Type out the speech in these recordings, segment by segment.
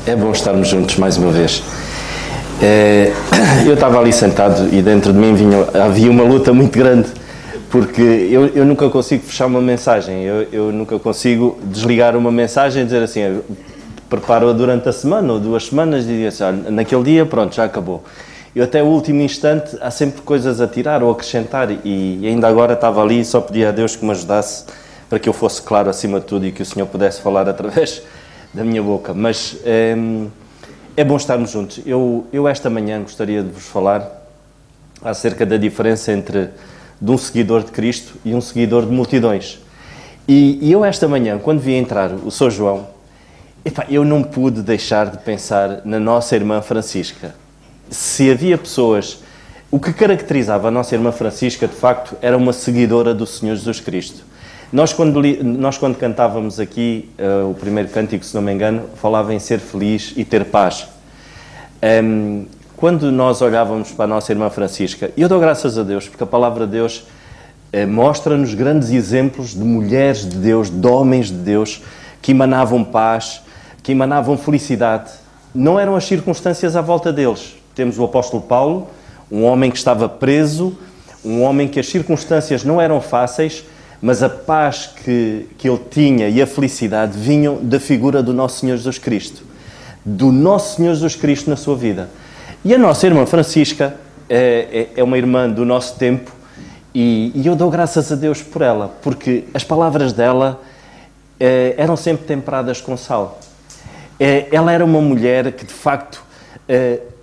É bom estarmos juntos mais uma vez. Eu estava ali sentado e dentro de mim havia uma luta muito grande, porque eu nunca consigo fechar uma mensagem, eu nunca consigo desligar uma mensagem e dizer assim, preparo-a durante a semana ou 2 semanas e dizer assim, olha, naquele dia, pronto, já acabou. Eu até o último instante há sempre coisas a tirar ou acrescentar e ainda agora estava ali e só pedia a Deus que me ajudasse para que eu fosse claro acima de tudo e que o Senhor pudesse falar através da minha boca. Mas é bom estarmos juntos. Eu esta manhã gostaria de vos falar acerca da diferença entre de um seguidor de Cristo e um seguidor de multidões. E eu esta manhã, quando vi entrar o Sr. João, eu não pude deixar de pensar na nossa irmã Francisca. Se havia pessoas... O que caracterizava a nossa irmã Francisca, de facto, era uma seguidora do Senhor Jesus Cristo. Nós quando cantávamos aqui, o primeiro cântico, se não me engano, falava em ser feliz e ter paz. Quando nós olhávamos para a nossa irmã Francisca, e eu dou graças a Deus, porque a palavra de Deus mostra-nos grandes exemplos de mulheres de Deus, de homens de Deus, que emanavam paz, que emanavam felicidade. Não eram as circunstâncias à volta deles. Temos o apóstolo Paulo, um homem que estava preso, um homem que as circunstâncias não eram fáceis, mas a paz que ele tinha e a felicidade vinham da figura do nosso Senhor Jesus Cristo. Do nosso Senhor Jesus Cristo na sua vida. E a nossa irmã Francisca é uma irmã do nosso tempo e eu dou graças a Deus por ela, porque as palavras dela eram sempre temperadas com sal. Ela era uma mulher que, de facto,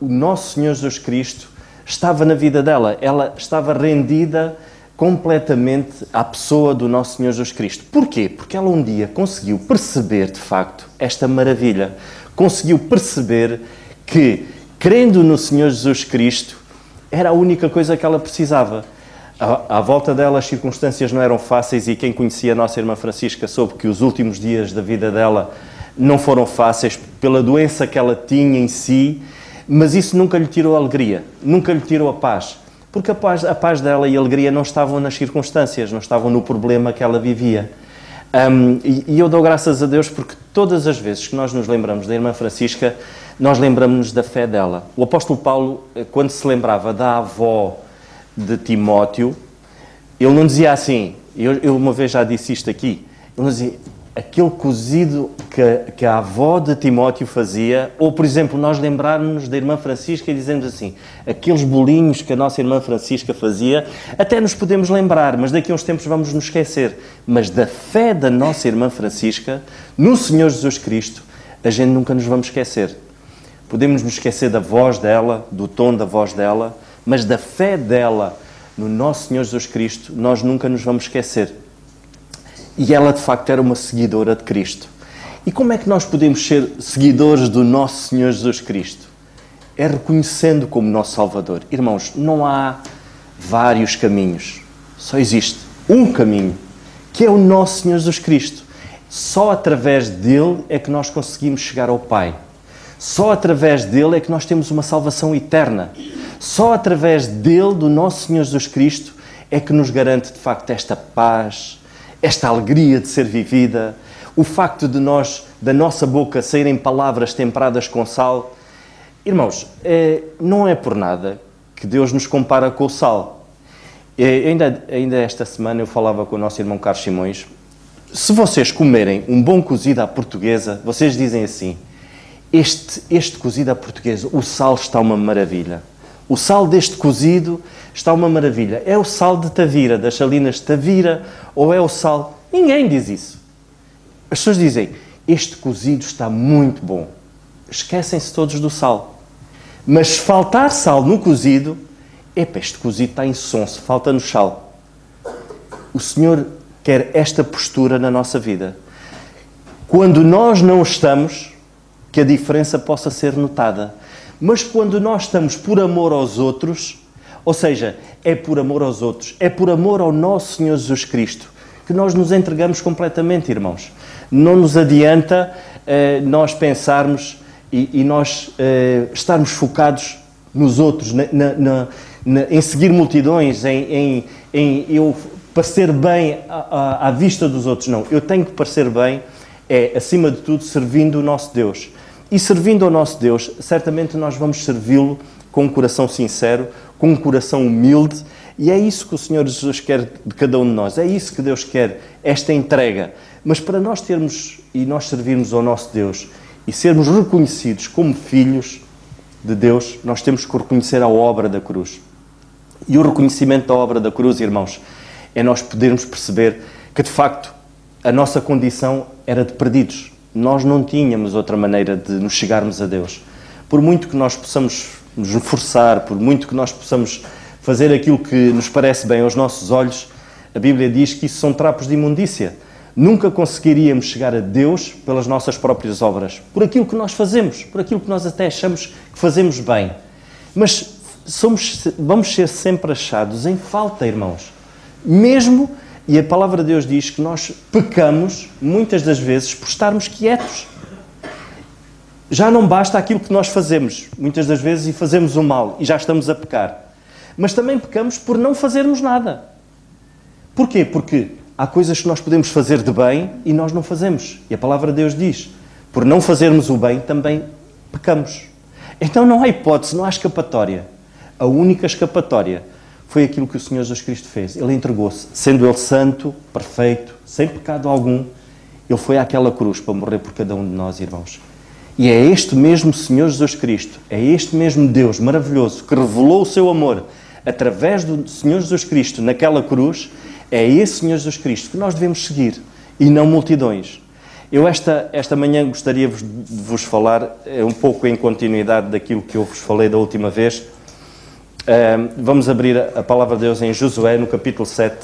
o nosso Senhor Jesus Cristo estava na vida dela. Ela estava rendida completamente à pessoa do nosso Senhor Jesus Cristo. Porquê? Porque ela um dia conseguiu perceber, de facto, esta maravilha. Conseguiu perceber que, crendo no Senhor Jesus Cristo, era a única coisa que ela precisava. À volta dela as circunstâncias não eram fáceis e quem conhecia a nossa irmã Francisca soube que os últimos dias da vida dela não foram fáceis pela doença que ela tinha em si, mas isso nunca lhe tirou a alegria, nunca lhe tirou a paz. Porque a paz dela e a alegria não estavam nas circunstâncias, não estavam no problema que ela vivia. E eu dou graças a Deus porque todas as vezes que nós nos lembramos da irmã Francisca, nós lembramos-nos da fé dela. O apóstolo Paulo, quando se lembrava da avó de Timóteo, ele não dizia assim, eu uma vez já disse isto aqui, ele não dizia, aquele cozido que a avó de Timóteo fazia, ou, por exemplo, nós lembrarmos da irmã Francisca e dizemos assim, aqueles bolinhos que a nossa irmã Francisca fazia, até nos podemos lembrar, mas daqui a uns tempos vamos nos esquecer. Mas da fé da nossa irmã Francisca, no Senhor Jesus Cristo, a gente nunca nos vamos esquecer. Podemos nos esquecer da voz dela, do tom da voz dela, mas da fé dela no nosso Senhor Jesus Cristo, nós nunca nos vamos esquecer. E ela, de facto, era uma seguidora de Cristo. E como é que nós podemos ser seguidores do nosso Senhor Jesus Cristo? É reconhecendo como nosso Salvador. Irmãos, não há vários caminhos. Só existe um caminho, que é o nosso Senhor Jesus Cristo. Só através dele é que nós conseguimos chegar ao Pai. Só através dele é que nós temos uma salvação eterna. Só através dele, do nosso Senhor Jesus Cristo, é que nos garante, de facto, esta paz, esta alegria de ser vivida, o facto de da nossa boca saírem palavras temperadas com sal. Irmãos, não é por nada que Deus nos compara com o sal. Ainda esta semana eu falava com o nosso irmão Carlos Simões. Se vocês comerem um bom cozido à portuguesa, vocês dizem assim, este cozido à portuguesa, o sal está uma maravilha. O sal deste cozido está uma maravilha. É o sal de Tavira, das salinas de Tavira, ou é o sal... Ninguém diz isso. As pessoas dizem, este cozido está muito bom. Esquecem-se todos do sal. Mas se faltar sal no cozido, este cozido está insonso, falta-nos sal. O Senhor quer esta postura na nossa vida. Quando nós não estamos, que a diferença possa ser notada. Mas quando nós estamos por amor aos outros, ou seja, é por amor aos outros, é por amor ao nosso Senhor Jesus Cristo, que nós nos entregamos completamente, irmãos. Não nos adianta nós pensarmos e nós estarmos focados nos outros, em seguir multidões, em eu parecer bem à vista dos outros. Não, eu tenho que parecer bem, acima de tudo, servindo o nosso Deus. E servindo ao nosso Deus, certamente nós vamos servi-lo com um coração sincero, com um coração humilde, e é isso que o Senhor Jesus quer de cada um de nós, é isso que Deus quer, esta entrega. Mas para nós termos e nós servirmos ao nosso Deus e sermos reconhecidos como filhos de Deus, nós temos que reconhecer a obra da cruz. E o reconhecimento da obra da cruz, irmãos, é nós podermos perceber que, de facto, a nossa condição era de perdidos. Nós não tínhamos outra maneira de nos chegarmos a Deus. Por muito que nós possamos nos esforçar, por muito que nós possamos fazer aquilo que nos parece bem aos nossos olhos, a Bíblia diz que isso são trapos de imundícia. Nunca conseguiríamos chegar a Deus pelas nossas próprias obras, por aquilo que nós fazemos, por aquilo que nós até achamos que fazemos bem. Mas vamos ser sempre achados em falta, irmãos. Mesmo, e a palavra de Deus diz que nós pecamos, muitas das vezes, por estarmos quietos. Já não basta aquilo que nós fazemos, muitas das vezes, e fazemos o mal, e já estamos a pecar. Mas também pecamos por não fazermos nada. Porquê? Porque há coisas que nós podemos fazer de bem e nós não fazemos. E a palavra de Deus diz, por não fazermos o bem, também pecamos. Então não há hipótese, não há escapatória. A única escapatória foi aquilo que o Senhor Jesus Cristo fez. Ele entregou-se, sendo Ele santo, perfeito, sem pecado algum. Ele foi àquela cruz para morrer por cada um de nós, irmãos. E é este mesmo Senhor Jesus Cristo, é este mesmo Deus maravilhoso que revelou o seu amor através do Senhor Jesus Cristo naquela cruz. É esse Senhor Jesus Cristo que nós devemos seguir e não multidões. Eu esta manhã gostaria de vos falar um pouco em continuidade daquilo que eu vos falei da última vez. Vamos abrir a palavra de Deus em Josué, no capítulo 7.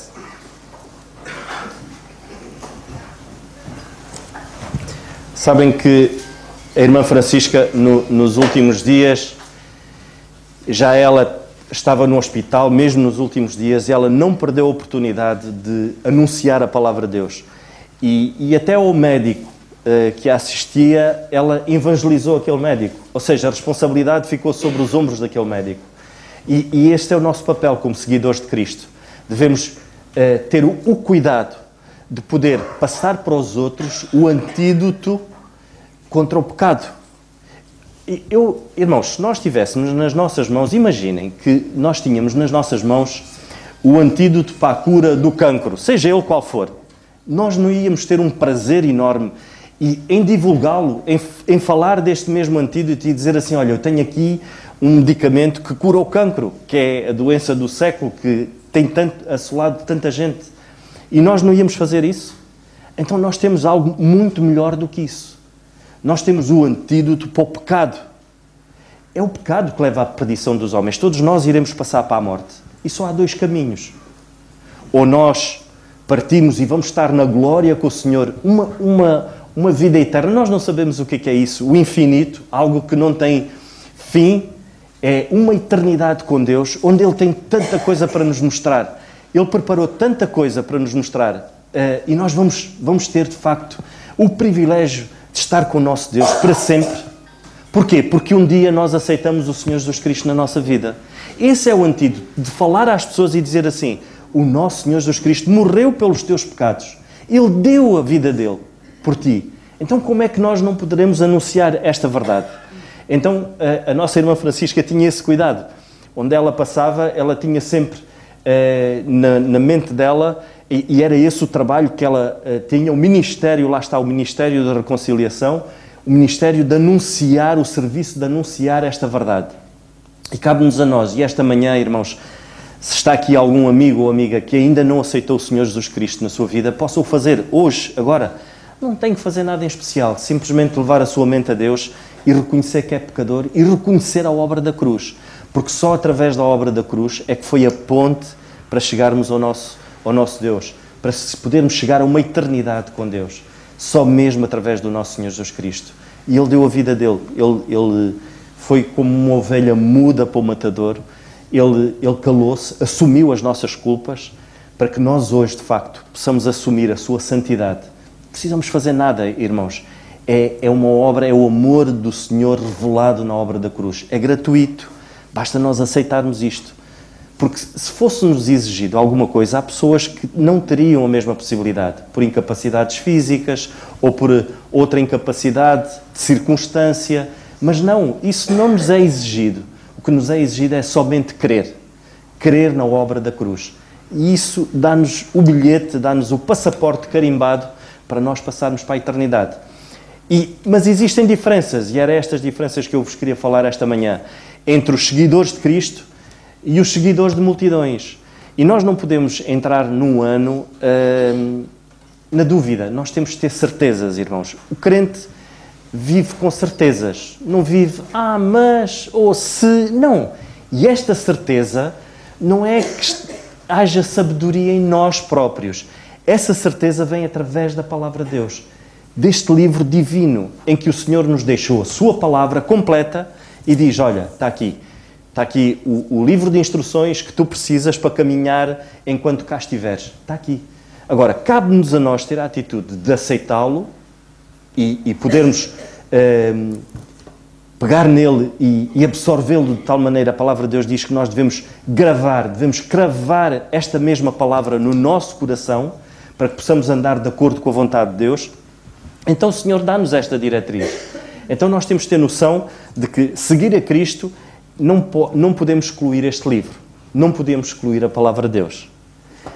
Sabem que a irmã Francisca, nos últimos dias, já ela estava no hospital, mesmo nos últimos dias, e ela não perdeu a oportunidade de anunciar a palavra de Deus. E até ao médico que a assistia, ela evangelizou aquele médico. Ou seja, a responsabilidade ficou sobre os ombros daquele médico. E este é o nosso papel como seguidores de Cristo. Devemos ter o cuidado de poder passar para os outros o antídoto contra o pecado. Irmãos, se nós tivéssemos nas nossas mãos, imaginem que nós tínhamos nas nossas mãos o antídoto para a cura do cancro, seja ele qual for. Nós não íamos ter um prazer enorme em divulgá-lo, em falar deste mesmo antídoto e dizer assim, olha, eu tenho aqui um medicamento que cura o cancro, que é a doença do século, que tem assolado tanta gente. E nós não íamos fazer isso? Então nós temos algo muito melhor do que isso. Nós temos o antídoto para o pecado. É o pecado que leva à perdição dos homens. Todos nós iremos passar para a morte. E só há dois caminhos. Ou nós partimos e vamos estar na glória com o Senhor, uma vida eterna. Nós não sabemos o que é isso. O infinito, algo que não tem fim, é uma eternidade com Deus, onde Ele tem tanta coisa para nos mostrar. Ele preparou tanta coisa para nos mostrar. E nós vamos ter, de facto, o privilégio de estar com o nosso Deus para sempre. Porquê? Porque um dia nós aceitamos o Senhor Jesus Cristo na nossa vida. Esse é o antídoto, de falar às pessoas e dizer assim, o nosso Senhor Jesus Cristo morreu pelos teus pecados. Ele deu a vida dele por ti. Então como é que nós não poderemos anunciar esta verdade? Então a nossa irmã Francisca tinha esse cuidado. Onde ela passava, ela tinha sempre na mente dela, e era esse o trabalho que ela tinha, o ministério, lá está o Ministério da Reconciliação, o ministério de anunciar, o serviço de anunciar esta verdade. E cabe-nos a nós, e esta manhã, irmãos, se está aqui algum amigo ou amiga que ainda não aceitou o Senhor Jesus Cristo na sua vida, possa o fazer hoje, agora. Não tem que fazer nada em especial, simplesmente levar a sua mente a Deus e reconhecer que é pecador e reconhecer a obra da cruz. Porque só através da obra da cruz é que foi a ponte para chegarmos ao nosso Deus, para podermos chegar a uma eternidade com Deus. Só mesmo através do nosso Senhor Jesus Cristo. E Ele deu a vida dele. Ele foi como uma ovelha muda para o matadouro. Ele calou-se, assumiu as nossas culpas, para que nós hoje, de facto, possamos assumir a sua santidade. Não precisamos fazer nada, irmãos. É uma obra, é o amor do Senhor revelado na obra da cruz. É gratuito. Basta nós aceitarmos isto. Porque se fosse-nos exigido alguma coisa, há pessoas que não teriam a mesma possibilidade, por incapacidades físicas ou por outra incapacidade de circunstância. Mas não, isso não nos é exigido. O que nos é exigido é somente crer. Crer na obra da cruz. E isso dá-nos o bilhete, dá-nos o passaporte carimbado para nós passarmos para a eternidade. Mas existem diferenças, e eram estas diferenças que eu vos queria falar esta manhã, entre os seguidores de Cristo e os seguidores de multidões. E nós não podemos entrar num ano na dúvida. Nós temos de ter certezas, irmãos. O crente vive com certezas. Não vive, mas, ou se... Não. E esta certeza não é que haja sabedoria em nós próprios. Essa certeza vem através da palavra de Deus. Deste livro divino, em que o Senhor nos deixou a sua palavra completa e diz, olha, está aqui o livro de instruções que tu precisas para caminhar enquanto cá estiveres. Está aqui. Agora, cabe-nos a nós ter a atitude de aceitá-lo e podermos pegar nele e absorvê-lo de tal maneira. A palavra de Deus diz que nós devemos cravar esta mesma palavra no nosso coração para que possamos andar de acordo com a vontade de Deus. Então o Senhor dá-nos esta diretriz. Então nós temos de ter noção de que seguir a Cristo não podemos excluir este livro. Não podemos excluir a palavra de Deus.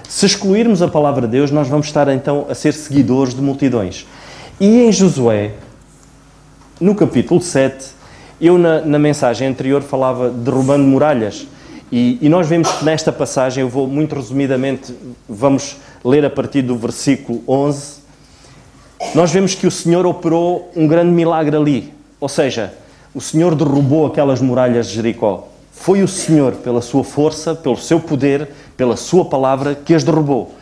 Se excluirmos a palavra de Deus, nós vamos estar então a ser seguidores de multidões. E em Josué, no capítulo 7, eu na mensagem anterior falava derrubando muralhas. E nós vemos que nesta passagem, eu vou muito resumidamente, vamos ler a partir do versículo 11, nós vemos que o Senhor operou um grande milagre ali. Ou seja, o Senhor derrubou aquelas muralhas de Jericó. Foi o Senhor, pela sua força, pelo seu poder, pela sua palavra, que as derrubou.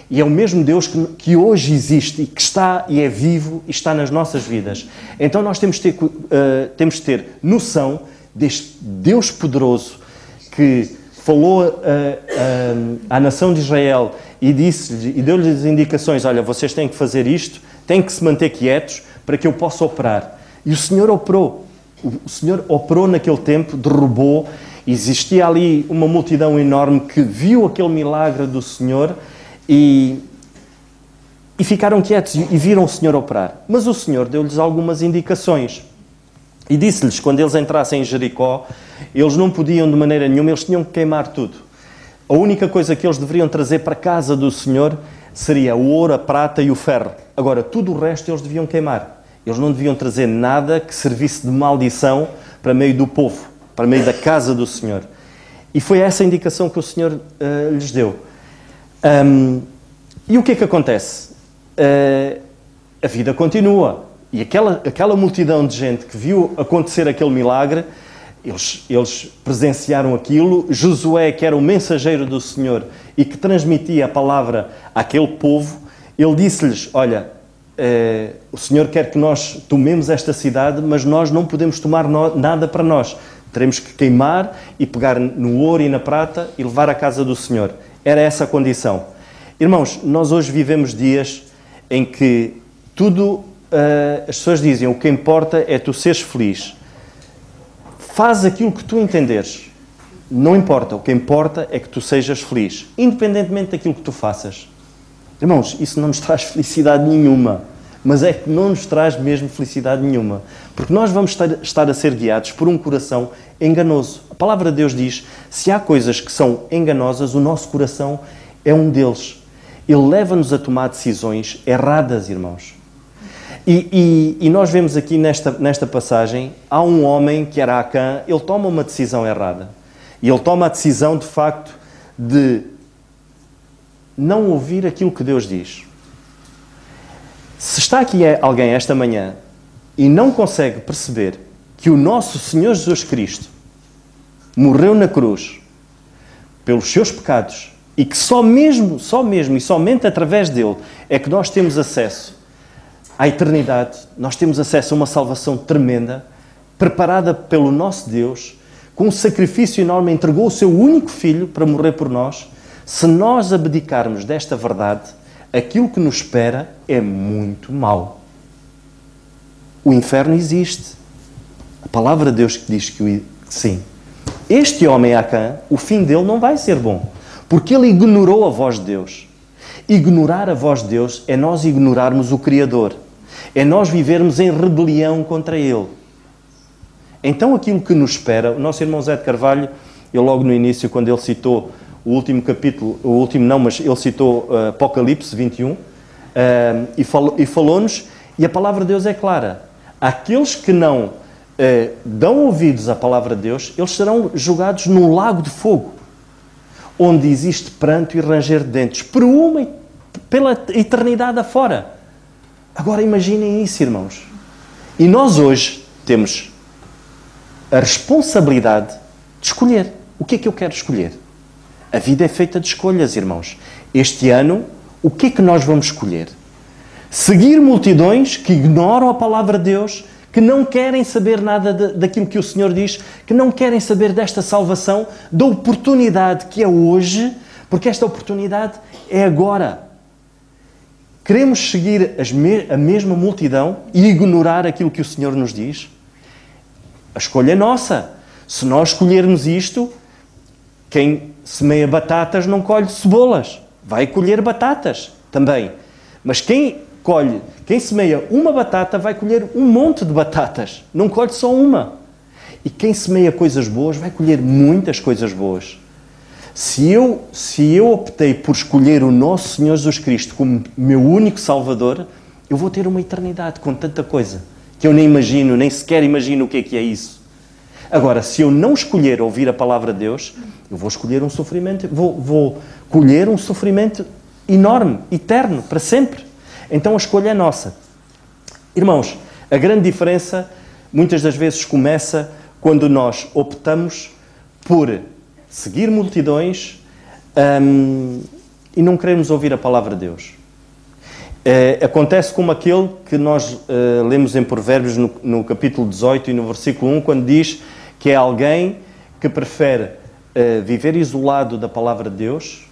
E é o mesmo Deus que hoje existe e que está e é vivo e está nas nossas vidas. Então nós temos de ter noção deste Deus poderoso que falou à nação de Israel e deu-lhes indicações, olha, vocês têm que fazer isto, têm que se manter quietos, para que eu possa operar. E o Senhor operou. O Senhor operou naquele tempo, derrubou. Existia ali uma multidão enorme que viu aquele milagre do Senhor e ficaram quietos e viram o Senhor operar. Mas o Senhor deu-lhes algumas indicações. E disse-lhes, quando eles entrassem em Jericó, eles não podiam de maneira nenhuma, eles tinham que queimar tudo. A única coisa que eles deveriam trazer para a casa do Senhor seria o ouro, a prata e o ferro. Agora, tudo o resto eles deviam queimar. Eles não deviam trazer nada que servisse de maldição para meio do povo, para meio da casa do Senhor. E foi essa a indicação que o Senhor lhes deu. E o que é que acontece? A vida continua. E aquela multidão de gente que viu acontecer aquele milagre, eles presenciaram aquilo. Josué, que era o mensageiro do Senhor e que transmitia a palavra àquele povo, ele disse-lhes, olha, o Senhor quer que nós tomemos esta cidade, mas nós não podemos tomar nada para nós. Teremos que queimar e pegar no ouro e na prata e levar à casa do Senhor. Era essa a condição. Irmãos, nós hoje vivemos dias em que tudo, as pessoas dizem, o que importa é tu seres feliz. Faz aquilo que tu entenderes. Não importa, o que importa é que tu sejas feliz, independentemente daquilo que tu faças. Irmãos, isso não nos traz felicidade nenhuma, mas é que não nos traz mesmo felicidade nenhuma, porque nós vamos estar a ser guiados por um coração enganoso. A palavra de Deus diz, se há coisas que são enganosas, o nosso coração é um deles. Ele leva-nos a tomar decisões erradas, irmãos. E nós vemos aqui nesta passagem, há um homem que era Acã, ele toma uma decisão errada. E ele toma a decisão, de facto, de não ouvir aquilo que Deus diz. Se está aqui alguém esta manhã e não consegue perceber que o nosso Senhor Jesus Cristo morreu na cruz pelos seus pecados e que só mesmo e somente através dele é que nós temos acesso à eternidade, nós temos acesso a uma salvação tremenda, preparada pelo nosso Deus, com um sacrifício enorme, entregou o seu único filho para morrer por nós. Se nós abdicarmos desta verdade, aquilo que nos espera é muito mau. O inferno existe. A palavra de Deus diz que sim. Este homem Acã, o fim dele não vai ser bom, porque ele ignorou a voz de Deus. Ignorar a voz de Deus é nós ignorarmos o Criador. É nós vivermos em rebelião contra Ele. Então aquilo que nos espera, o nosso irmão Zé de Carvalho, ele logo no início, quando ele citou o último capítulo, o último não, mas ele citou Apocalipse 21, e falou-nos, e a palavra de Deus é clara. Aqueles que não dão ouvidos à palavra de Deus, eles serão jogados num lago de fogo, onde existe pranto e ranger de dentes, pela eternidade afora. Agora imaginem isso, irmãos. E nós hoje temos a responsabilidade de escolher. O que é que eu quero escolher? A vida é feita de escolhas, irmãos. Este ano, o que é que nós vamos escolher? Seguir multidões que ignoram a palavra de Deus, que não querem saber nada daquilo que o Senhor diz, que não querem saber desta salvação, da oportunidade que é hoje, porque esta oportunidade é agora. Queremos seguir a mesma multidão e ignorar aquilo que o Senhor nos diz? A escolha é nossa. Se nós escolhermos isto, quem semeia batatas não colhe cebolas. Vai colher batatas também. Mas quem semeia uma batata vai colher um monte de batatas. Não colhe só uma. E quem semeia coisas boas vai colher muitas coisas boas. Se eu optei por escolher o nosso Senhor Jesus Cristo como meu único Salvador, eu vou ter uma eternidade com tanta coisa que eu nem imagino, nem sequer imagino o que é isso. Agora, se eu não escolher ouvir a palavra de Deus, eu vou escolher um sofrimento, vou colher um sofrimento enorme, eterno, para sempre. Então a escolha é nossa. Irmãos, a grande diferença muitas das vezes começa quando nós optamos por seguir multidões e não queremos ouvir a palavra de Deus. Acontece como aquele que nós lemos em Provérbios no capítulo 18 e no versículo 1, quando diz que é alguém que prefere viver isolado da palavra de Deus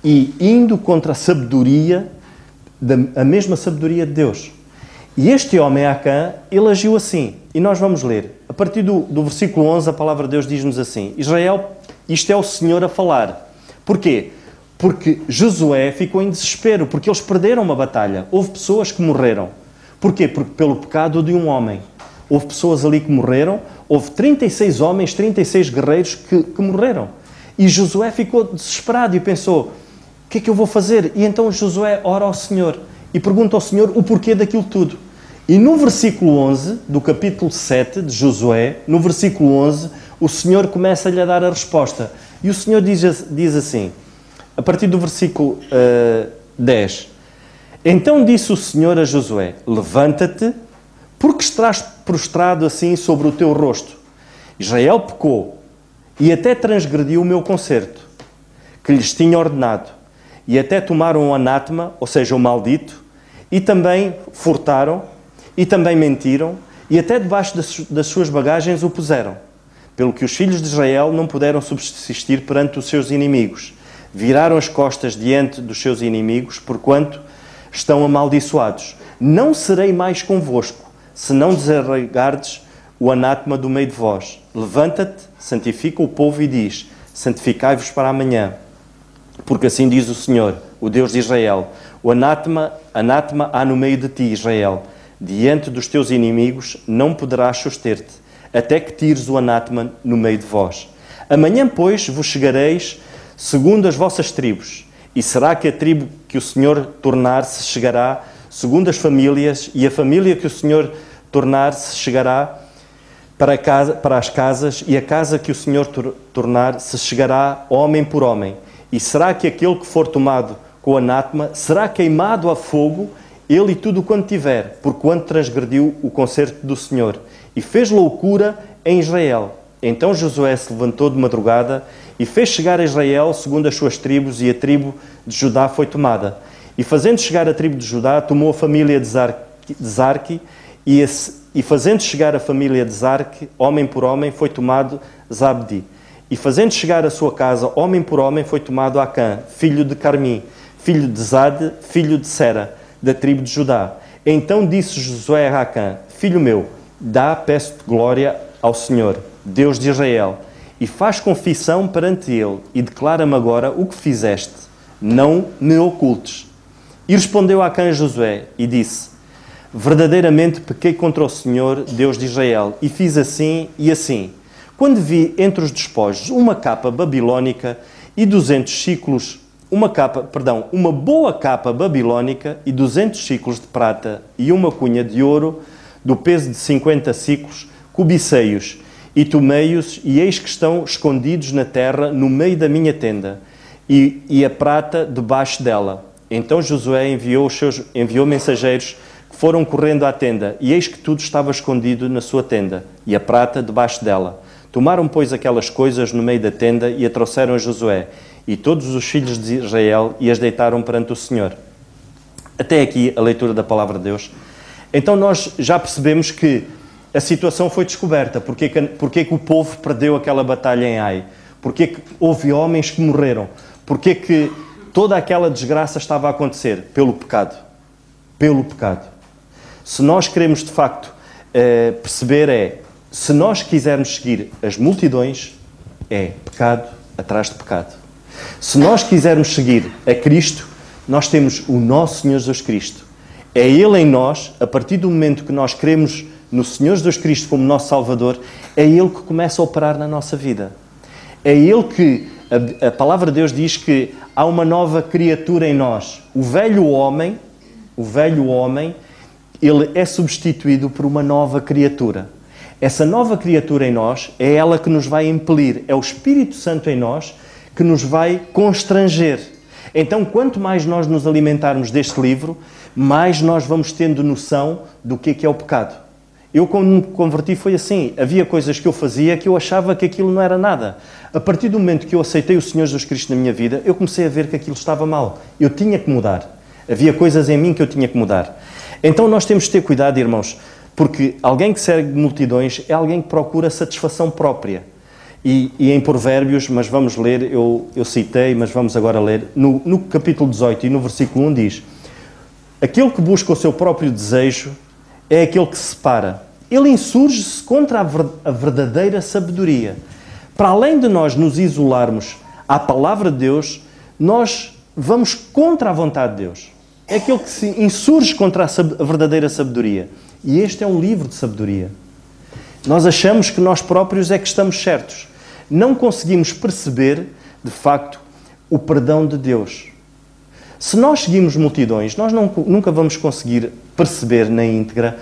e indo contra a sabedoria, a mesma sabedoria de Deus. E este homem, Acã, ele agiu assim. E nós vamos ler. A partir do versículo 11, a palavra de Deus diz-nos assim: Israel, isto é o Senhor a falar. Porquê? Porque Josué ficou em desespero, porque eles perderam uma batalha. Houve pessoas que morreram. Porquê? Porque pelo pecado de um homem. Houve pessoas ali que morreram, houve 36 homens, 36 guerreiros que morreram. E Josué ficou desesperado e pensou: o que é que eu vou fazer? E então Josué ora ao Senhor e pergunta ao Senhor o porquê daquilo tudo. E no versículo 11, do capítulo 7 de Josué, no versículo 11, o Senhor começa-lhe a dar a resposta. E o Senhor diz assim, a partir do versículo 10, então disse o Senhor a Josué: levanta-te, porque estás prostrado assim sobre o teu rosto. Israel pecou e até transgrediu o meu concerto, que lhes tinha ordenado, e até tomaram o anátema, ou seja, o maldito, e também furtaram, e também mentiram, e até debaixo das suas bagagens o puseram. Pelo que os filhos de Israel não puderam subsistir perante os seus inimigos. Viraram as costas diante dos seus inimigos, porquanto estão amaldiçoados. Não serei mais convosco, se não desarraigardes o anátema do meio de vós. Levanta-te, santifica o povo e diz: santificai-vos para amanhã. Porque assim diz o Senhor, o Deus de Israel: o anátema há no meio de ti, Israel. Diante dos teus inimigos não poderás suster-te, até que tires o anátema no meio de vós. Amanhã, pois, vos chegareis segundo as vossas tribos. E será que a tribo que o Senhor tornar se chegará segundo as famílias, e a família que o Senhor tornar se chegará para as casas, e a casa que o Senhor tornar se chegará homem por homem. E será que aquele que for tomado com o anátema será queimado a fogo, ele e tudo quanto tiver, porquanto transgrediu o concerto do Senhor, e fez loucura em Israel. Então Josué se levantou de madrugada e fez chegar a Israel segundo as suas tribos, e a tribo de Judá foi tomada. E fazendo chegar a tribo de Judá, tomou a família de Zarque, e fazendo chegar a família de Zarque, homem por homem, foi tomado Zabdi. E fazendo chegar a sua casa, homem por homem, foi tomado Acã, filho de Carmi, filho de Zade, filho de Sera, da tribo de Judá. Então disse Josué a Acã: filho meu, peço-te glória ao Senhor, Deus de Israel, e faz confissão perante ele, e declara-me agora o que fizeste, não me ocultes. E respondeu Acã a Josué, e disse: verdadeiramente pequei contra o Senhor, Deus de Israel, e fiz assim e assim. Quando vi entre os despojos uma capa babilónica e 200 ciclos, uma boa capa babilónica e 200 ciclos de prata e uma cunha de ouro do peso de 50 ciclos, cobicei-os e tomei-os, e eis que estão escondidos na terra no meio da minha tenda, e a prata debaixo dela. Então Josué enviou mensageiros que foram correndo à tenda, e eis que tudo estava escondido na sua tenda, e a prata debaixo dela. Tomaram, pois, aquelas coisas no meio da tenda e a trouxeram a Josué e todos os filhos de Israel, e as deitaram perante o Senhor. Até aqui a leitura da palavra de Deus. Então nós já percebemos que a situação foi descoberta. Porque que o povo perdeu aquela batalha em Ai? Porque que houve homens que morreram? Porque que toda aquela desgraça estava a acontecer? Pelo pecado. Pelo pecado. Se nós queremos de facto perceber, se nós quisermos seguir as multidões, é pecado atrás de pecado. Se nós quisermos seguir a Cristo, nós temos o nosso Senhor Jesus Cristo. É Ele em nós, a partir do momento que nós cremos no Senhor Jesus Cristo como nosso Salvador, é Ele que começa a operar na nossa vida. É Ele que, a palavra de Deus diz que há uma nova criatura em nós. O velho homem, ele é substituído por uma nova criatura. Essa nova criatura em nós é ela que nos vai impelir, é o Espírito Santo em nós que nos vai constranger. Então, quanto mais nós nos alimentarmos deste livro, mais nós vamos tendo noção do que é o pecado. Eu, quando me converti, foi assim. Havia coisas que eu fazia que eu achava que aquilo não era nada. A partir do momento que eu aceitei o Senhor Jesus Cristo na minha vida, eu comecei a ver que aquilo estava mal. Eu tinha que mudar. Havia coisas em mim que eu tinha que mudar. Então, nós temos de ter cuidado, irmãos, porque alguém que segue multidões é alguém que procura satisfação própria. E em Provérbios, mas vamos ler, eu citei, mas vamos agora ler, no capítulo 18 e no versículo 1 diz: aquele que busca o seu próprio desejo é aquele que separa. Ele insurge-se contra a verdadeira sabedoria. Para além de nós nos isolarmos à palavra de Deus, nós vamos contra a vontade de Deus. É aquele que se insurge contra a verdadeira sabedoria. E este é um livro de sabedoria. Nós achamos que nós próprios é que estamos certos. Não conseguimos perceber, de facto, o perdão de Deus. Se nós seguimos multidões, nós nunca vamos conseguir perceber na íntegra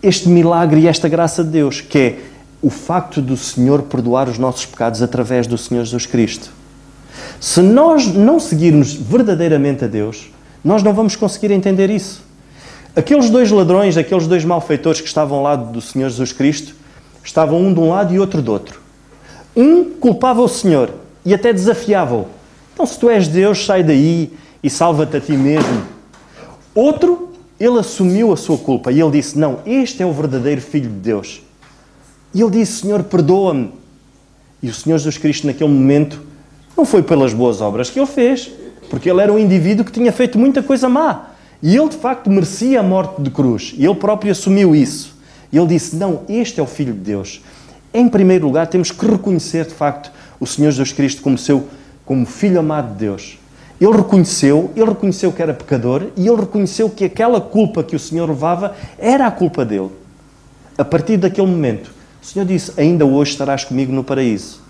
este milagre e esta graça de Deus, que é o facto do Senhor perdoar os nossos pecados através do Senhor Jesus Cristo. Se nós não seguirmos verdadeiramente a Deus, nós não vamos conseguir entender isso. Aqueles dois ladrões, aqueles dois malfeitores que estavam ao lado do Senhor Jesus Cristo, estavam um de um lado e outro do outro. Um culpava o Senhor e até desafiava-o. Então, se tu és Deus, sai daí e salva-te a ti mesmo. Outro, ele assumiu a sua culpa e ele disse, não, este é o verdadeiro Filho de Deus. E ele disse, Senhor, perdoa-me. E o Senhor Jesus Cristo, naquele momento, não foi pelas boas obras que ele fez, porque ele era um indivíduo que tinha feito muita coisa má. E ele, de facto, merecia a morte de cruz. E ele próprio assumiu isso. E ele disse, não, este é o Filho de Deus. Em primeiro lugar, temos que reconhecer, de facto, o Senhor Jesus Cristo como Filho amado de Deus. Ele reconheceu que era pecador e ele reconheceu que aquela culpa que o Senhor levava era a culpa dele. A partir daquele momento, o Senhor disse, ainda hoje estarás comigo no paraíso.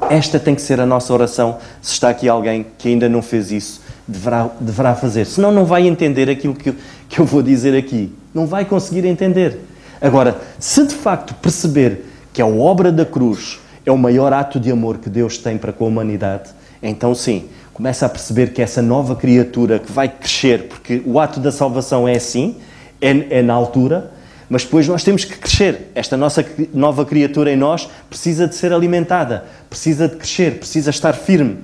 Esta tem que ser a nossa oração. Se está aqui alguém que ainda não fez isso, deverá fazer. Senão não vai entender aquilo que eu vou dizer aqui. Não vai conseguir entender. Agora, se de facto perceber que a obra da cruz é o maior ato de amor que Deus tem para com a humanidade, então sim, começa a perceber que essa nova criatura que vai crescer, porque o ato da salvação é assim, é na altura, mas depois nós temos que crescer. Esta nossa nova criatura em nós precisa de ser alimentada, precisa de crescer, precisa estar firme.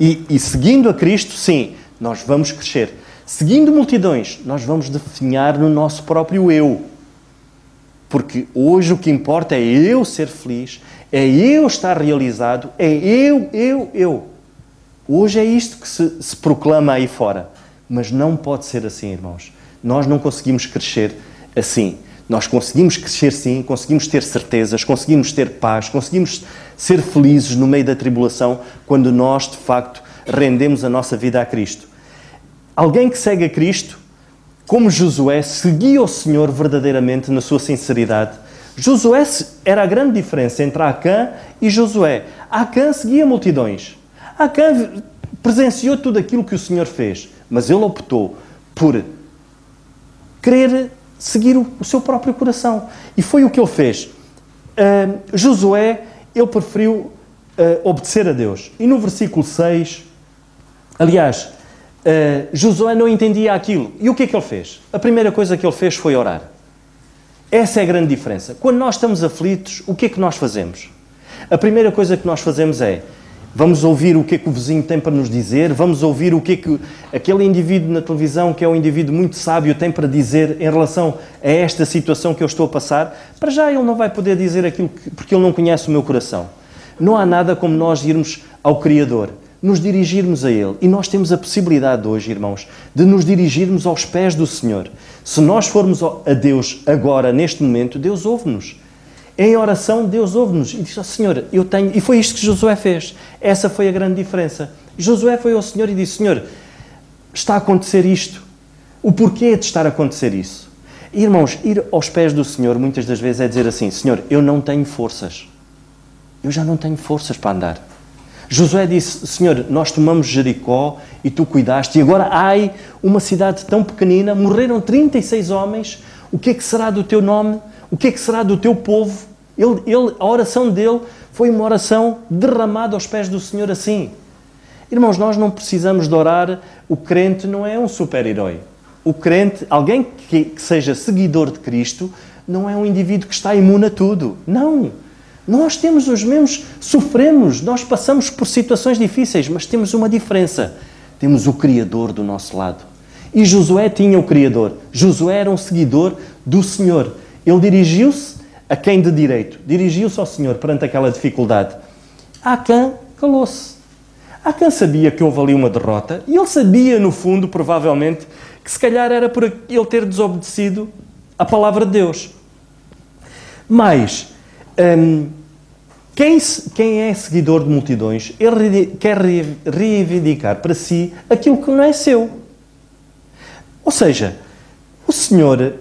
E seguindo a Cristo, sim, nós vamos crescer. Seguindo multidões, nós vamos definhar no nosso próprio eu. Porque hoje o que importa é eu ser feliz, é eu estar realizado, é eu. Hoje é isto que se proclama aí fora. Mas não pode ser assim, irmãos. Nós não conseguimos crescer assim. Nós conseguimos crescer sim, conseguimos ter certezas, conseguimos ter paz, conseguimos ser felizes no meio da tribulação quando nós, de facto, rendemos a nossa vida a Cristo. Alguém que segue a Cristo, como Josué, seguia o Senhor verdadeiramente na sua sinceridade. Josué era a grande diferença entre Acã e Josué. Acã seguia multidões. Acã presenciou tudo aquilo que o Senhor fez, mas ele optou por querer seguir o seu próprio coração. E foi o que ele fez. Josué, ele preferiu obedecer a Deus. E no versículo 6, aliás, Josué não entendia aquilo. E o que é que ele fez? A primeira coisa que ele fez foi orar. Essa é a grande diferença. Quando nós estamos aflitos, o que é que nós fazemos? A primeira coisa que nós fazemos é, vamos ouvir o que é que o vizinho tem para nos dizer, vamos ouvir o que é que aquele indivíduo na televisão, que é um indivíduo muito sábio, tem para dizer em relação a esta situação que eu estou a passar. Para já ele não vai poder dizer aquilo porque ele não conhece o meu coração. Não há nada como nós irmos ao Criador, nos dirigirmos a Ele. E nós temos a possibilidade hoje, irmãos, de nos dirigirmos aos pés do Senhor. Se nós formos a Deus agora, neste momento, Deus ouve-nos. Em oração, Deus ouve-nos e diz, Senhor, eu tenho... E foi isto que Josué fez. Essa foi a grande diferença. Josué foi ao Senhor e disse, Senhor, está a acontecer isto. O porquê de estar a acontecer isso? E, irmãos, ir aos pés do Senhor muitas das vezes é dizer assim, Senhor, eu não tenho forças. Eu já não tenho forças para andar. Josué disse, Senhor, nós tomamos Jericó e tu cuidaste, e agora, ai, uma cidade tão pequenina, morreram 36 homens, o que é que será do teu nome? O que é que será do teu povo? A oração dele foi uma oração derramada aos pés do Senhor assim. Irmãos, nós não precisamos de orar, o crente não é um super-herói. O crente, alguém que seja seguidor de Cristo, não é um indivíduo que está imune a tudo. Não. Nós temos os mesmos, sofremos, nós passamos por situações difíceis, mas temos uma diferença. Temos o Criador do nosso lado. E Josué tinha o Criador. Josué era um seguidor do Senhor. Ele dirigiu-se a quem de direito? Dirigiu-se ao Senhor perante aquela dificuldade. Acã calou-se. Acã sabia que houve ali uma derrota e ele sabia, no fundo, provavelmente, que se calhar era por ele ter desobedecido a palavra de Deus. Mas, quem é seguidor de multidões, ele quer reivindicar para si aquilo que não é seu. Ou seja, o Senhor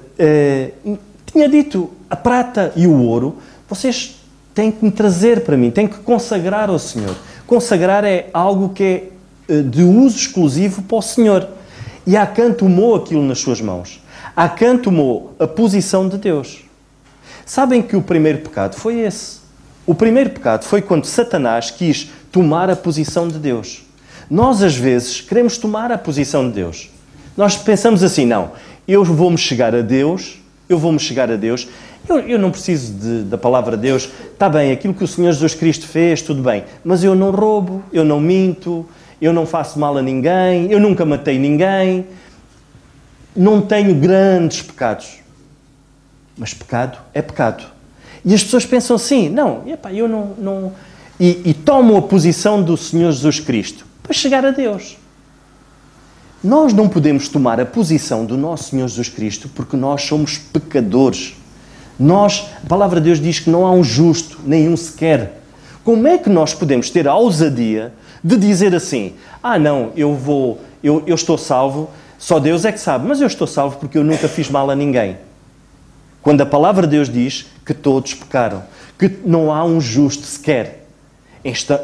tinha dito, a prata e o ouro, vocês têm que me trazer para mim, têm que consagrar ao Senhor. Consagrar é algo que é de uso exclusivo para o Senhor. E Acã tomou aquilo nas suas mãos. Acã tomou a posição de Deus. Sabem que o primeiro pecado foi esse. O primeiro pecado foi quando Satanás quis tomar a posição de Deus. Nós, às vezes, queremos tomar a posição de Deus. Nós pensamos assim, não, eu vou-me chegar a Deus, eu não preciso da palavra de Deus, está bem, aquilo que o Senhor Jesus Cristo fez, tudo bem, mas eu não roubo, eu não minto, eu não faço mal a ninguém, eu nunca matei ninguém, não tenho grandes pecados. Mas pecado é pecado. E as pessoas pensam assim, não, eu não... E tomam a posição do Senhor Jesus Cristo para chegar a Deus. Nós não podemos tomar a posição do nosso Senhor Jesus Cristo porque nós somos pecadores. A palavra de Deus diz que não há um justo, nenhum sequer. Como é que nós podemos ter a ousadia de dizer assim, não, eu estou salvo, só Deus é que sabe, mas eu estou salvo porque eu nunca fiz mal a ninguém. Quando a palavra de Deus diz que todos pecaram, que não há um justo sequer.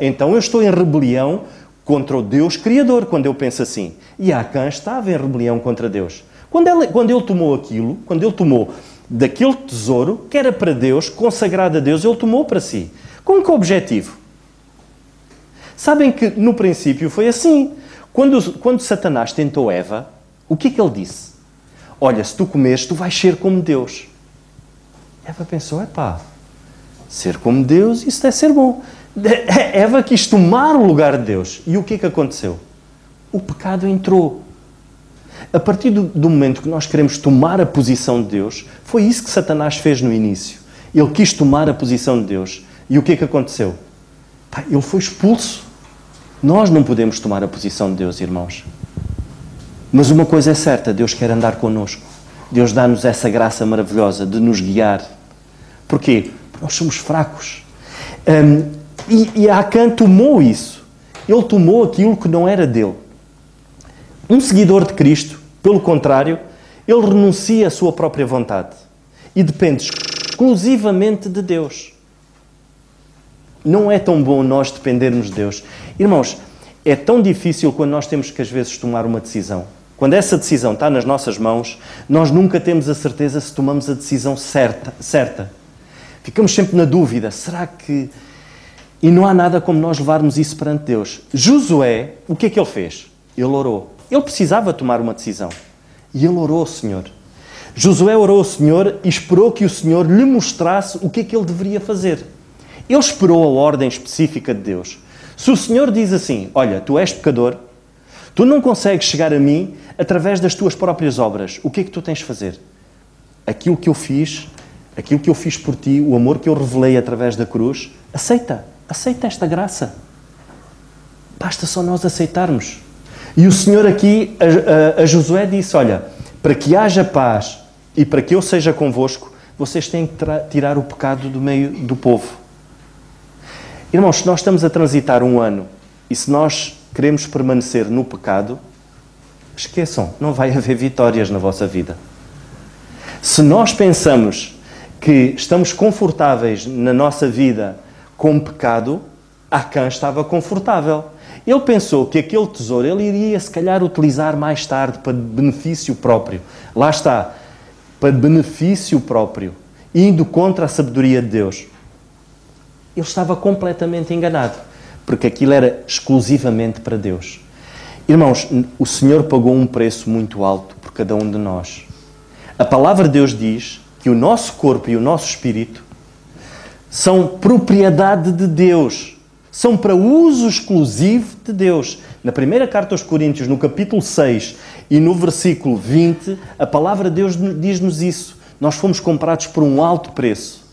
Então eu estou em rebelião contra o Deus Criador, quando eu penso assim. E Acã estava em rebelião contra Deus. Quando ele tomou aquilo, quando ele tomou daquele tesouro, que era para Deus, consagrado a Deus, ele tomou para si. Com que objetivo? Sabem que no princípio foi assim. Quando Satanás tentou Eva, o que é que ele disse? Olha, se tu comeres, tu vais ser como Deus. Eva pensou, ser como Deus, isso deve ser bom. Eva quis tomar o lugar de Deus. E o que é que aconteceu? O pecado entrou. A partir do momento que nós queremos tomar a posição de Deus, foi isso que Satanás fez no início. Ele quis tomar a posição de Deus. E o que é que aconteceu? Ele foi expulso. Nós não podemos tomar a posição de Deus, irmãos. Mas uma coisa é certa, Deus quer andar connosco. Deus dá-nos essa graça maravilhosa de nos guiar. Porquê? Porque nós somos fracos. E Acã tomou isso. Ele tomou aquilo que não era dele. Um seguidor de Cristo, pelo contrário, ele renuncia à sua própria vontade e depende exclusivamente de Deus. Não é tão bom nós dependermos de Deus. Irmãos, é tão difícil quando nós temos que às vezes tomar uma decisão. Quando essa decisão está nas nossas mãos, nós nunca temos a certeza se tomamos a decisão certa. Ficamos sempre na dúvida, será que... E não há nada como nós levarmos isso perante Deus. Josué, o que é que ele fez? Ele orou. Ele precisava tomar uma decisão. E ele orou ao Senhor. Josué orou ao Senhor e esperou que o Senhor lhe mostrasse o que é que ele deveria fazer. Ele esperou a ordem específica de Deus. Se o Senhor diz assim, olha, tu és pecador, tu não consegues chegar a mim através das tuas próprias obras, o que é que tu tens de fazer? Aquilo que eu fiz por ti, o amor que eu revelei através da cruz, aceita esta graça. Basta só nós aceitarmos. E o Senhor aqui, a Josué disse, olha, para que haja paz e para que eu seja convosco, vocês têm que tirar o pecado do meio do povo. Irmãos, se nós estamos a transitar um ano e se nós queremos permanecer no pecado, esqueçam, não vai haver vitórias na vossa vida. Se nós pensamos que estamos confortáveis na nossa vida com o pecado, Acã estava confortável. Ele pensou que aquele tesouro ele iria, se calhar, utilizar mais tarde para benefício próprio. Lá está, para benefício próprio, indo contra a sabedoria de Deus. Ele estava completamente enganado, porque aquilo era exclusivamente para Deus. Irmãos, o Senhor pagou um preço muito alto por cada um de nós. A palavra de Deus diz que o nosso corpo e o nosso espírito são propriedade de Deus. São para uso exclusivo de Deus. Na primeira carta aos Coríntios, no capítulo 6 e no versículo 20, a palavra de Deus diz-nos isso. Nós fomos comprados por um alto preço.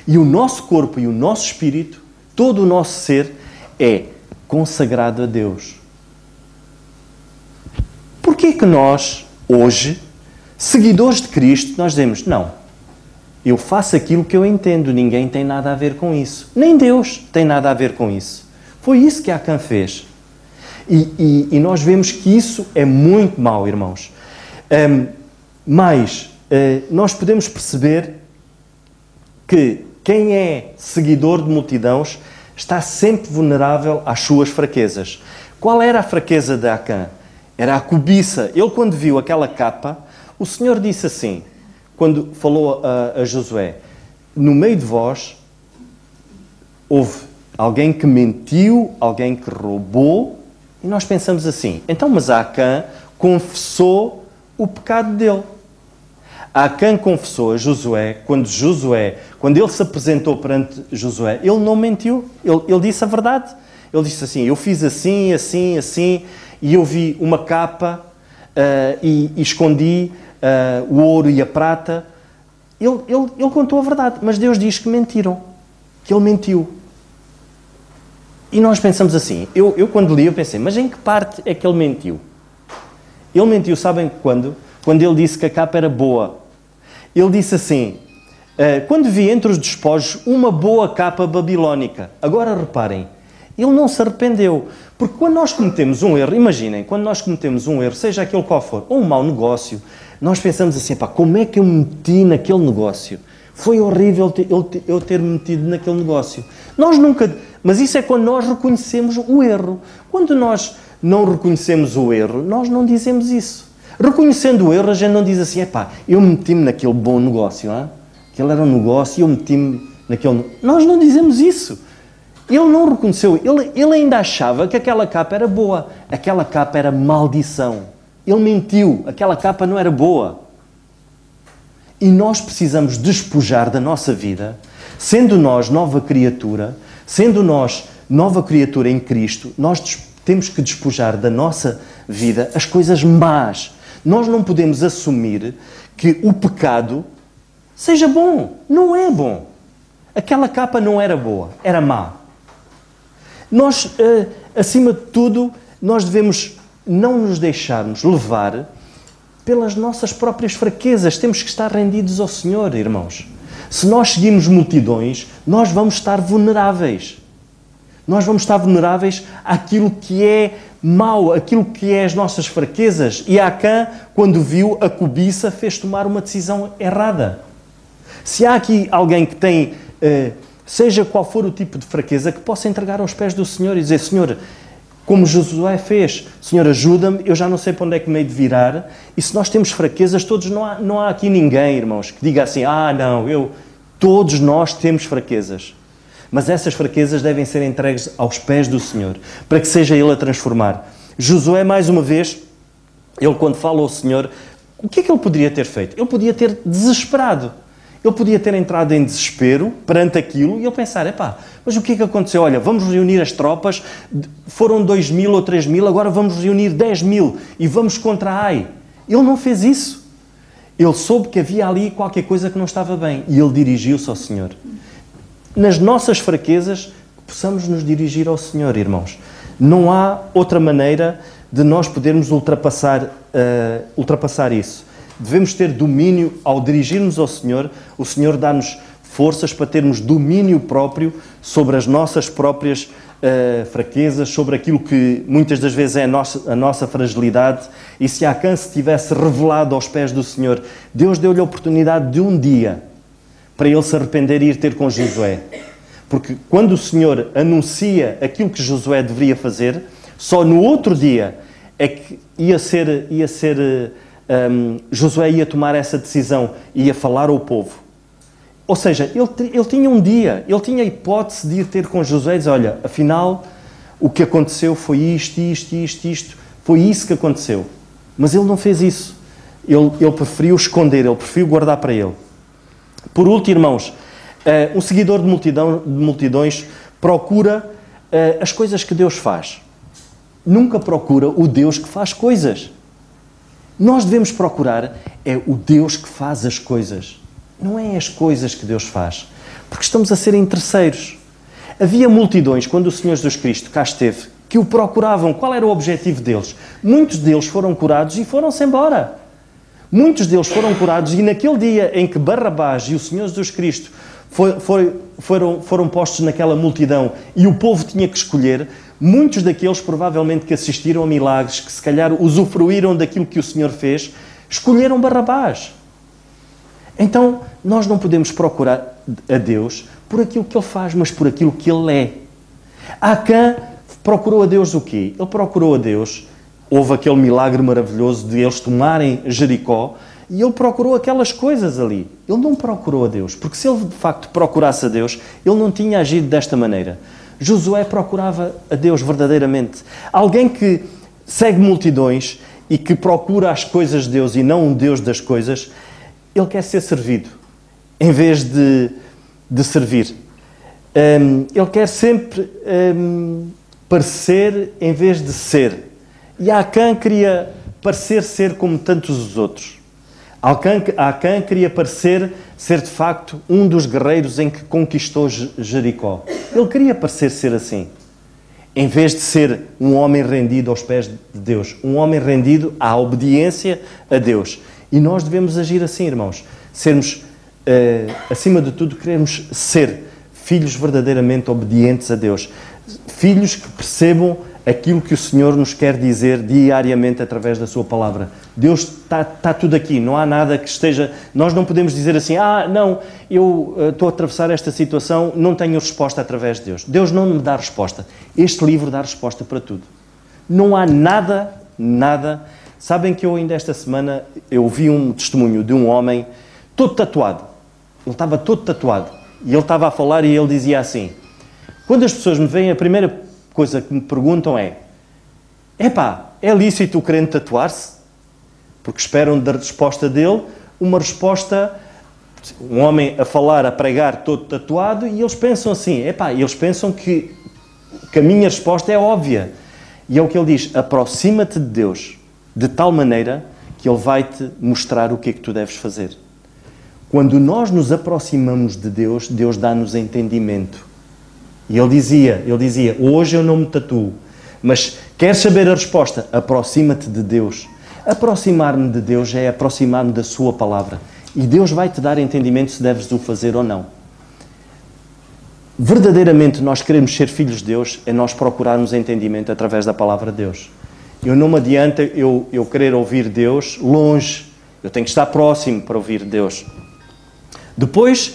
E o nosso corpo e o nosso espírito, todo o nosso ser, é consagrado a Deus. Porquê que nós, hoje, seguidores de Cristo, nós dizemos, não, eu faço aquilo que eu entendo, ninguém tem nada a ver com isso. Nem Deus tem nada a ver com isso. Foi isso que Acã fez. E nós vemos que isso é muito mau, irmãos. Mas nós podemos perceber que quem é seguidor de multidões está sempre vulnerável às suas fraquezas. Qual era a fraqueza de Acã? Era a cobiça. Ele, quando viu aquela capa, o Senhor disse assim, quando falou a Josué, no meio de vós houve alguém que mentiu, alguém que roubou, e nós pensamos assim, então, mas Acã confessou o pecado dele. Acã confessou a Josué, quando ele se apresentou perante Josué, ele não mentiu, ele disse a verdade. Ele disse assim, eu fiz assim, assim, assim, e eu vi uma capa e escondi o ouro e a prata. Ele contou a verdade, mas Deus diz que mentiram, que ele mentiu. E nós pensamos assim, eu quando li, eu pensei, mas em que parte é que ele mentiu? Ele mentiu, sabem quando? Quando ele disse que a capa era boa. Ele disse assim, quando vi entre os despojos uma boa capa babilónica. Agora reparem, ele não se arrependeu. Porque quando nós cometemos um erro, imaginem, quando nós cometemos um erro, seja aquele qual for, ou um mau negócio, nós pensamos assim, pá, como é que eu me meti naquele negócio? Foi horrível eu ter me metido naquele negócio. Nós nunca... Mas isso é quando nós reconhecemos o erro. Quando nós não reconhecemos o erro, nós não dizemos isso. Reconhecendo o erro, a gente não diz assim, epá, eu meti-me naquele bom negócio, não é? Aquele era um negócio e eu meti-me naquele... Nós não dizemos isso. Ele não reconheceu. Ele ainda achava que aquela capa era boa. Aquela capa era maldição. Ele mentiu. Aquela capa não era boa. E nós precisamos despojar da nossa vida, sendo nós nova criatura, sendo nós nova criatura em Cristo, nós temos que despojar da nossa vida as coisas más. Nós não podemos assumir que o pecado seja bom. Não é bom. Aquela capa não era boa, era má. Nós, acima de tudo, nós devemos não nos deixarmos levar pelas nossas próprias fraquezas. Temos que estar rendidos ao Senhor, irmãos. Se nós seguimos multidões, nós vamos estar vulneráveis. Nós vamos estar vulneráveis àquilo que é mau, aquilo que é as nossas fraquezas. E Acã, quando viu a cobiça, fez tomar uma decisão errada. Se há aqui alguém que tem, seja qual for o tipo de fraqueza, que possa entregar aos pés do Senhor e dizer, Senhor, como Josué fez, Senhor, ajuda-me, eu já não sei para onde é que me hei de virar. E se nós temos fraquezas, todos, não há aqui ninguém, irmãos, que diga assim, todos nós temos fraquezas. Mas essas fraquezas devem ser entregues aos pés do Senhor, para que seja Ele a transformar. Josué, mais uma vez, ele quando fala ao Senhor, o que é que ele poderia ter feito? Ele podia ter desesperado. Ele podia ter entrado em desespero perante aquilo e ele pensar, mas o que é que aconteceu? Olha, vamos reunir as tropas, foram 2.000 ou 3.000, agora vamos reunir 10.000 e vamos contra a Ai. Ele não fez isso. Ele soube que havia ali qualquer coisa que não estava bem e ele dirigiu-se ao Senhor. Nas nossas fraquezas, possamos nos dirigir ao Senhor, irmãos. Não há outra maneira de nós podermos ultrapassar isso. Devemos ter domínio ao dirigirmos ao Senhor. O Senhor dá-nos forças para termos domínio próprio sobre as nossas próprias fraquezas, sobre aquilo que muitas das vezes é a nossa fragilidade. E se Acã se tivesse revelado aos pés do Senhor, Deus deu-lhe a oportunidade de um dia para ele se arrepender e ir ter com Josué. Porque quando o Senhor anuncia aquilo que Josué deveria fazer, só no outro dia é que Josué ia tomar essa decisão e ia falar ao povo. Ou seja, ele tinha um dia, ele tinha a hipótese de ir ter com Josué e dizer, olha, afinal, o que aconteceu foi isto, foi isso que aconteceu. Mas ele não fez isso. Ele preferiu esconder, ele preferiu guardar para ele. Por último, irmãos, um seguidor de multidões procura as coisas que Deus faz. Nunca procura o Deus que faz coisas. Nós devemos procurar o Deus que faz as coisas. Não é as coisas que Deus faz. Porque estamos a ser interesseiros. Havia multidões, quando o Senhor Jesus Cristo cá esteve, que o procuravam. Qual era o objetivo deles? Muitos deles foram curados e foram-se embora. Muitos deles foram curados e naquele dia em que Barrabás e o Senhor Jesus Cristo foram postos naquela multidão e o povo tinha que escolher, muitos daqueles provavelmente que assistiram a milagres, que se calhar usufruíram daquilo que o Senhor fez, escolheram Barrabás. Então, nós não podemos procurar a Deus por aquilo que Ele faz, mas por aquilo que Ele é. Acã procurou a Deus o quê? Ele procurou a Deus, houve aquele milagre maravilhoso de eles tomarem Jericó, e ele procurou aquelas coisas ali. Ele não procurou a Deus, porque se ele de facto procurasse a Deus, ele não tinha agido desta maneira. Josué procurava a Deus verdadeiramente. Alguém que segue multidões e que procura as coisas de Deus e não um Deus das coisas, ele quer ser servido, em vez de servir. Ele quer sempre parecer em vez de ser. E Acã queria parecer ser como tantos os outros. Acã queria parecer ser de facto um dos guerreiros em que conquistou Jericó. Ele queria parecer ser assim, em vez de ser um homem rendido aos pés de Deus, um homem rendido à obediência a Deus. E nós devemos agir assim, irmãos. Sermos, acima de tudo, queremos ser filhos verdadeiramente obedientes a Deus. Filhos que percebam aquilo que o Senhor nos quer dizer diariamente através da sua palavra. Deus está tudo aqui, não há nada que esteja... Nós não podemos dizer assim, não, eu estou a atravessar esta situação, não tenho resposta através de Deus. Deus não me dá resposta. Este livro dá resposta para tudo. Não há nada... Sabem que eu ainda esta semana, eu vi um testemunho de um homem todo tatuado. Ele estava todo tatuado. E ele estava a falar e ele dizia assim, quando as pessoas me veem, a primeira coisa que me perguntam é lícito o crente tatuar-se? Porque esperam da resposta dele uma resposta, um homem a falar, a pregar todo tatuado, e eles pensam assim, eles pensam que a minha resposta é óbvia. E é o que ele diz, aproxima-te de Deus de tal maneira que Ele vai-te mostrar o que é que tu deves fazer. Quando nós nos aproximamos de Deus, Deus dá-nos entendimento. E ele dizia, hoje eu não me tatuo, mas queres saber a resposta? Aproxima-te de Deus. Aproximar-me de Deus é aproximar-me da sua palavra. E Deus vai-te dar entendimento se deves o fazer ou não. Verdadeiramente nós queremos ser filhos de Deus, é nós procurarmos entendimento através da palavra de Deus. Não me adianta eu querer ouvir Deus longe. Eu tenho que estar próximo para ouvir Deus. Depois,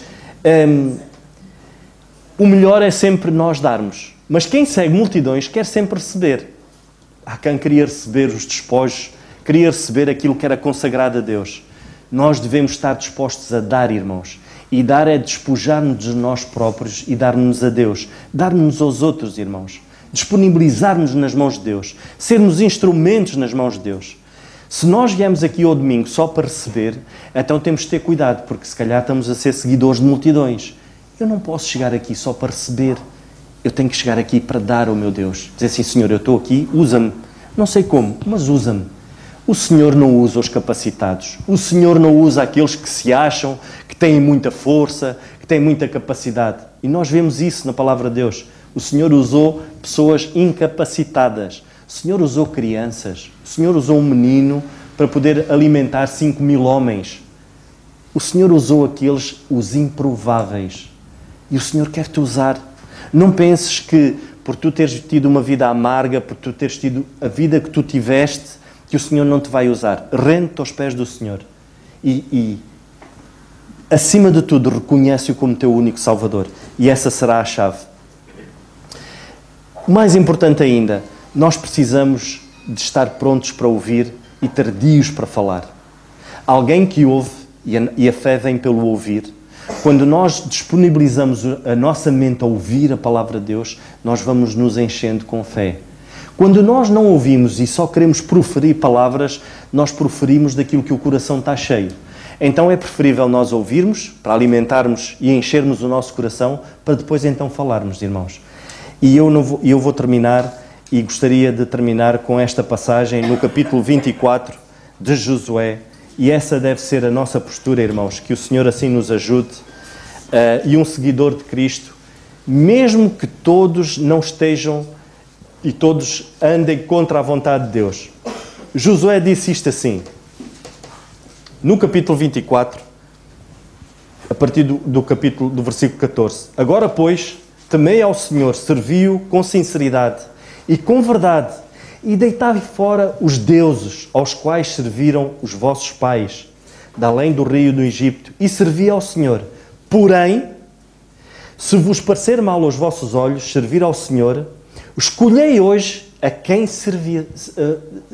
o melhor é sempre nós darmos. Mas quem segue multidões quer sempre receber. Acã queria receber os despojos, queria receber aquilo que era consagrado a Deus. Nós devemos estar dispostos a dar, irmãos. E dar é despojar-nos de nós próprios e dar-nos a Deus. Dar-nos aos outros, irmãos. Disponibilizar-nos nas mãos de Deus. Sermos instrumentos nas mãos de Deus. Se nós viemos aqui ao domingo só para receber, então temos de ter cuidado, porque se calhar estamos a ser seguidores de multidões. Eu não posso chegar aqui só para receber. Eu tenho que chegar aqui para dar ao meu Deus. Dizer assim, Senhor, eu estou aqui, usa-me. Não sei como, mas usa-me. O Senhor não usa os capacitados. O Senhor não usa aqueles que se acham, que têm muita força, que têm muita capacidade. E nós vemos isso na palavra de Deus. O Senhor usou pessoas incapacitadas. O Senhor usou crianças. O Senhor usou um menino para poder alimentar 5.000 homens. O Senhor usou os improváveis. E o Senhor quer te usar. Não penses que por tu teres tido uma vida amarga, por tu teres tido a vida que tu tiveste, que o Senhor não te vai usar. Rende-te aos pés do Senhor. E acima de tudo, reconhece-o como teu único Salvador. E essa será a chave. Mais importante ainda, nós precisamos de estar prontos para ouvir e tardios para falar. Alguém que ouve, e a fé vem pelo ouvir, quando nós disponibilizamos a nossa mente a ouvir a palavra de Deus, nós vamos nos enchendo com fé. Quando nós não ouvimos e só queremos proferir palavras, nós proferimos daquilo que o coração está cheio. Então é preferível nós ouvirmos, para alimentarmos e enchermos o nosso coração, para depois então falarmos, irmãos. E eu vou terminar, e gostaria de terminar com esta passagem no capítulo 24 de Josué. E essa deve ser a nossa postura, irmãos, que o Senhor assim nos ajude. E um seguidor de Cristo, mesmo que todos não estejam e todos andem contra a vontade de Deus. Josué disse isto assim, no capítulo 24, a partir do versículo 14. Agora, pois, temei ao Senhor, servi-o com sinceridade e com verdade, e deitai fora os deuses aos quais serviram os vossos pais, de além do rio do Egito, e servi ao Senhor. Porém, se vos parecer mal aos vossos olhos servir ao Senhor, escolhei hoje a quem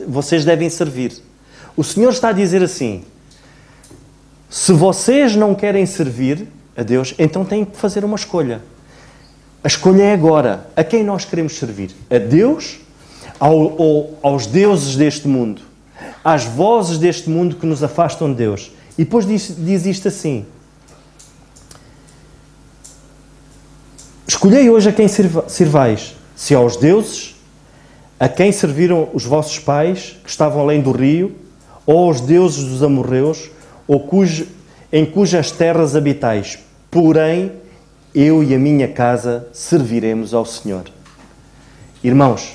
vocês devem servir. O Senhor está a dizer assim: se vocês não querem servir a Deus, então têm que fazer uma escolha. A escolha é agora. A quem nós queremos servir? A Deus? Aos deuses deste mundo? Às vozes deste mundo que nos afastam de Deus? E depois diz isto assim: escolhei hoje a quem servais, se aos deuses, a quem serviram os vossos pais, que estavam além do rio, ou aos deuses dos amorreus, em cujas terras habitais. Porém, eu e a minha casa serviremos ao Senhor. Irmãos,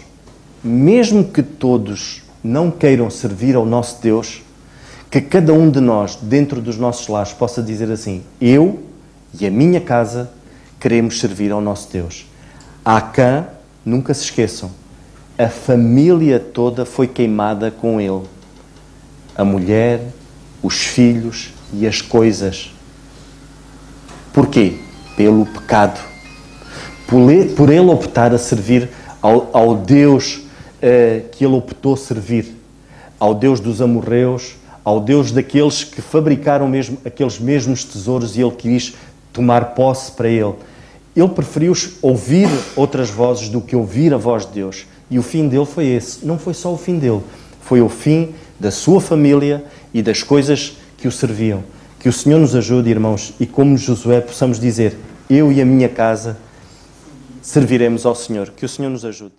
mesmo que todos não queiram servir ao nosso Deus, que cada um de nós, dentro dos nossos lares, possa dizer assim: eu e a minha casa queremos servir ao nosso Deus. Acã, nunca se esqueçam, a família toda foi queimada com ele. A mulher, os filhos e as coisas. Porquê? Pelo pecado. Por ele optar a servir ao Deus que ele optou servir. Ao Deus dos amorreus, ao Deus daqueles que fabricaram mesmo aqueles mesmos tesouros e ele quis tomar posse para ele. Ele preferiu ouvir outras vozes do que ouvir a voz de Deus. E o fim dele foi esse. Não foi só o fim dele. Foi o fim da sua família e das coisas que o serviam. Que o Senhor nos ajude, irmãos, e como Josué possamos dizer: eu e a minha casa serviremos ao Senhor. Que o Senhor nos ajude.